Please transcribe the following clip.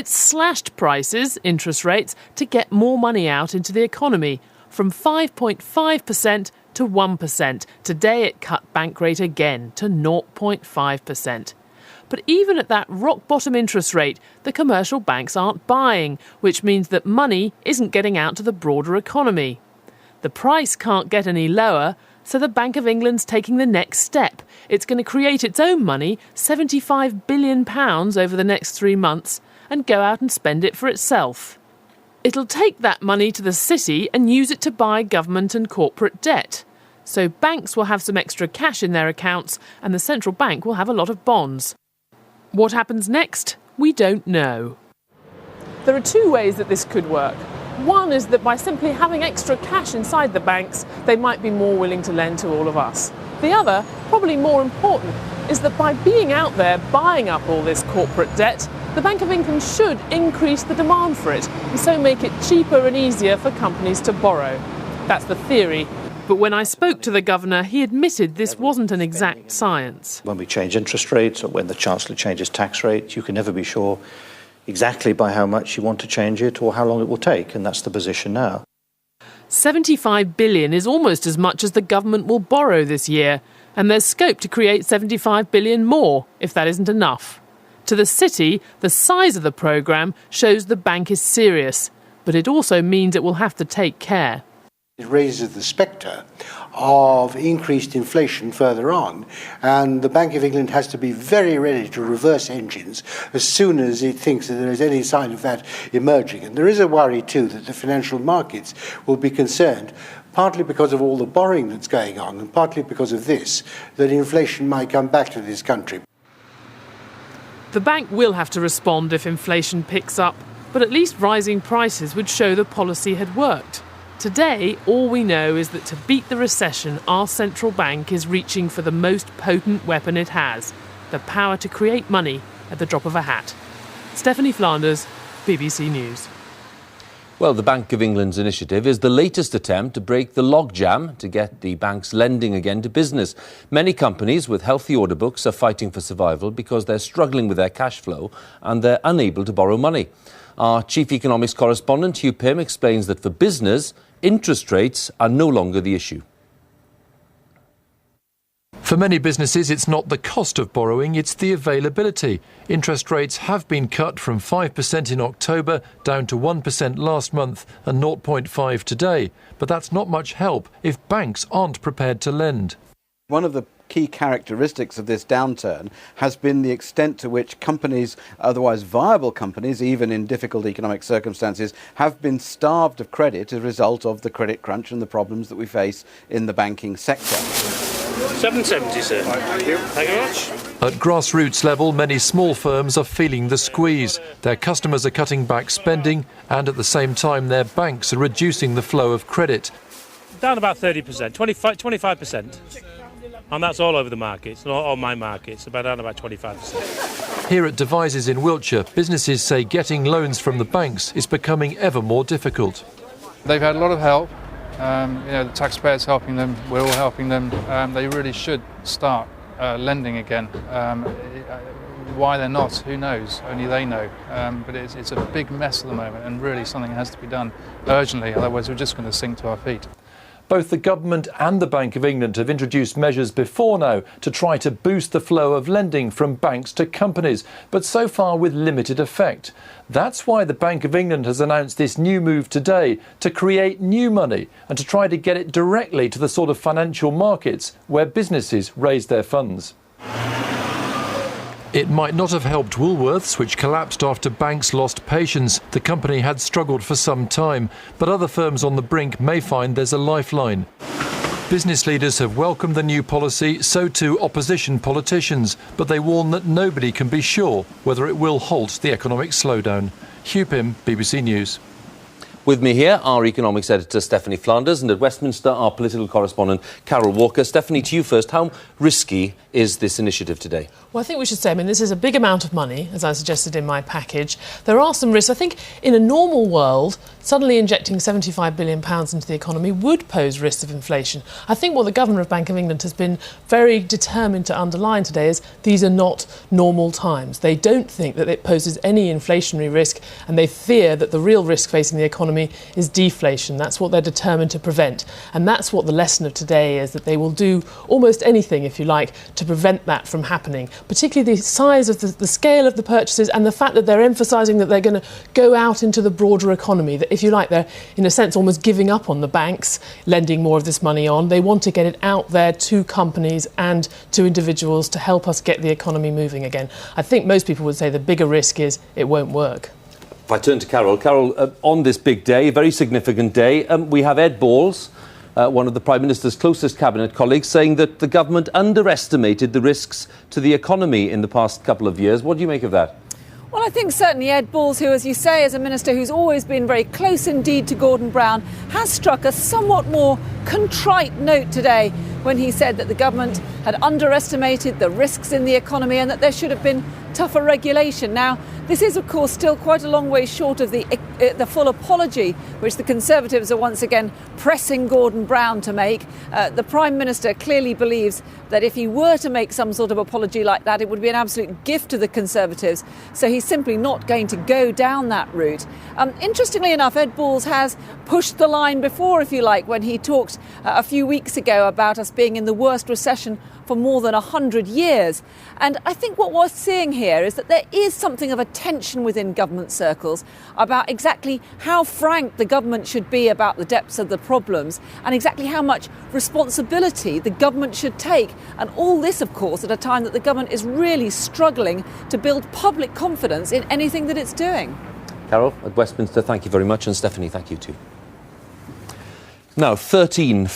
It slashed prices, interest rates, to get more money out into the economy, from 5.5% to 1%. Today it cut bank rate again to 0.5%. But even at that rock-bottom interest rate, the commercial banks aren't buying, which means that money isn't getting out to the broader economy. The price can't get any lower, so the Bank of England's taking the next step. It's going to create its own money, £75 billion over the next 3 months, and go out and spend it for itself. It'll take that money to the city and use it to buy government and corporate debt. So banks will have some extra cash in their accounts, and the central bank will have a lot of bonds. What happens next? We don't know. There are 2 ways that this could work. One is that by simply having extra cash inside the banks, they might be more willing to lend to all of us. The other, probably more important, is that by being out there buying up all this corporate debt, the Bank of England should increase the demand for it and so make it cheaper and easier for companies to borrow. That's the theory. But when I spoke to the governor, he admitted this wasn't an exact science. When we change interest rates or when the Chancellor changes tax rates, you can never be sure exactly by how much you want to change it or how long it will take, and that's the position now. £75 billion is almost as much as the government will borrow this year, and there's scope to create £75 billion more, if that isn't enough. To the city, the size of the programme shows the bank is serious, but it also means it will have to take care. It raises the spectre of increased inflation further on, and the Bank of England has to be very ready to reverse engines as soon as it thinks that there is any sign of that emerging. And there is a worry too that the financial markets will be concerned, partly because of all the borrowing that's going on and partly because of this, that inflation might come back to this country. The bank will have to respond if inflation picks up, but at least rising prices would show the policy had worked. Today, all we know is that to beat the recession, our central bank is reaching for the most potent weapon it has, the power to create money at the drop of a hat. Stephanie Flanders, BBC News. Well, the Bank of England's initiative is the latest attempt to break the logjam to get the banks lending again to business. Many companies with healthy order books are fighting for survival because they're struggling with their cash flow and they're unable to borrow money. Our chief economics correspondent, Hugh Pym, explains that for business, interest rates are no longer the issue. For many businesses, it's not the cost of borrowing, it's the availability. Interest rates have been cut from 5% in October down to 1% last month and 0.5% today. But that's not much help if banks aren't prepared to lend. One of the key characteristics of this downturn has been the extent to which companies, otherwise viable companies, even in difficult economic circumstances, have been starved of credit as a result of the credit crunch and the problems that we face in the banking sector. £7.70, sir. Thank you. Thank you very much. At grassroots level, many small firms are feeling the squeeze. Their customers are cutting back spending and at the same time their banks are reducing the flow of credit. Down about 30%, 25%. And that's all over the markets, not all my markets, down about 25%. Here at Devizes in Wiltshire, businesses say getting loans from the banks is becoming ever more difficult. They've had a lot of help. The taxpayers helping them, we're all helping them. They really should start lending again. Why they're not, who knows? Only they know. But it's a big mess at the moment, and really something has to be done urgently, otherwise we're just going to sink to our feet. Both the government and the Bank of England have introduced measures before now to try to boost the flow of lending from banks to companies, but so far with limited effect. That's why the Bank of England has announced this new move today to create new money and to try to get it directly to the sort of financial markets where businesses raise their funds. It might not have helped Woolworths, which collapsed after banks lost patience. The company had struggled for some time, but other firms on the brink may find there's a lifeline. Business leaders have welcomed the new policy, so too opposition politicians, but they warn that nobody can be sure whether it will halt the economic slowdown. Hugh Pym, BBC News. With me here, our economics editor, Stephanie Flanders, and at Westminster, our political correspondent, Carol Walker. Stephanie, to you first. How risky is this initiative today? Well, I think we should say, this is a big amount of money, as I suggested in my package. There are some risks. I think in a normal world, suddenly injecting £75 billion into the economy would pose risks of inflation. I think what the Governor of Bank of England has been very determined to underline today is these are not normal times. They don't think that it poses any inflationary risk, and they fear that the real risk facing the economy is deflation. That's what they're determined to prevent. And that's what the lesson of today is, that they will do almost anything, if you like, to prevent that from happening. Particularly the size of the scale of the purchases, and the fact that they're emphasising that they're going to go out into the broader economy. That, if you like, they're in a sense almost giving up on the banks lending more of this money on. They want to get it out there to companies and to individuals to help us get the economy moving again. I think most people would say the bigger risk is it won't work. If I turn to Carol. Carol, on this big day, a very significant day, we have Ed Balls, one of the Prime Minister's closest cabinet colleagues, saying that the government underestimated the risks to the economy in the past couple of years. What do you make of that? Well, I think certainly Ed Balls, who, as you say, is a minister who's always been very close indeed to Gordon Brown, has struck a somewhat more contrite note today when he said that the government had underestimated the risks in the economy and that there should have been tougher regulation. Now, this is, of course, still quite a long way short of the full apology which the Conservatives are once again pressing Gordon Brown to make. The Prime Minister clearly believes that if he were to make some sort of apology like that, it would be an absolute gift to the Conservatives. So he's simply not going to go down that route. Interestingly enough, Ed Balls has pushed the line before, if you like, when he talked a few weeks ago about us being in the worst recession for more than 100 years. And I think what we're seeing here is that there is something of a tension within government circles about exactly how frank the government should be about the depths of the problems and exactly how much responsibility the government should take. And all this, of course, at a time that the government is really struggling to build public confidence in anything that it's doing. Carol, at Westminster, thank you very much. And Stephanie, thank you too. Now, 13